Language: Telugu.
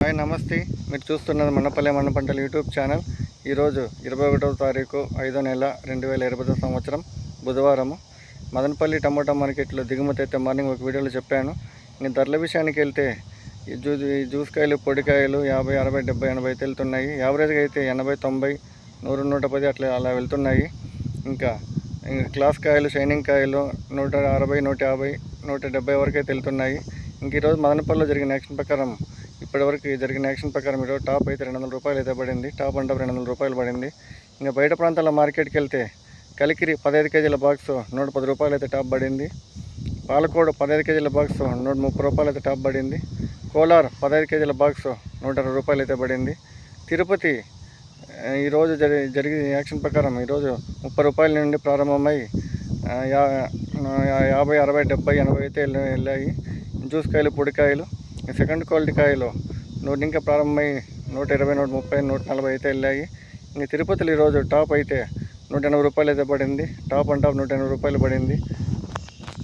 హాయ్ నమస్తే. మీరు చూస్తున్నది మనపల్లె మన పంటల యూట్యూబ్ ఛానల్. ఈరోజు 21వ తారీఖు 5వ నెల 2020 సంవత్సరం బుధవారము. మదనపల్లి టమోటా మార్కెట్లో దిగుమతి అయితే మార్నింగ్ ఒక వీడియోలో చెప్పాను. ఇంకా ధరల విషయానికి వెళ్తే ఈ జ్యూస్కాయలు పొడికాయలు 50, 60, 70, 80 అయితే వెళ్తున్నాయి. యావరేజ్గా అయితే 80, 90, 100, 110 అలా వెళ్తున్నాయి. ఇంకా క్లాస్ కాయలు షైనింగ్ కాయలు 160, 150, 170 వరకు అయితే వెళ్తున్నాయి. ఇంక ఈరోజు మదనపల్లిలో జరిగిన యాక్షన్ ప్రకారం ఇప్పటివరకు జరిగిన యాక్షన్ ప్రకారం ఈరోజు టాప్ అయితే 200 రూపాయలు అయితే పడింది. టాప్ అంటే 200 రూపాయలు పడింది. ఇంకా బయట ప్రాంతాల మార్కెట్కి వెళ్తే కలికిరి 15 కేజీల బాక్స్ 110 రూపాయలు అయితే టాప్ పడింది. పాలకోడు 15 కేజీల బాక్స్ 130 రూపాయలు అయితే టాప్ పడింది. కోలార్ 15 కేజీల బాక్స్ 120 రూపాయలు అయితే పడింది. తిరుపతి ఈరోజు జరిగిన యాక్షన్ ప్రకారం ఈరోజు 30 రూపాయల నుండి ప్రారంభమై 50, 60, 70, 80 అయితే వెళ్ళాయి. జ్యూస్ కాయలు పొడికాయలు సెకండ్ క్వాలిటీ కాయలు ఇంకా ప్రారంభమై 120, 130, 140 అయితే వెళ్ళాయి. ఇంక తిరుపతిలో ఈరోజు టాప్ అయితే 180 రూపాయలు అయితే పడింది. టాప్ అండ్ టాప్ 180 రూపాయలు పడింది.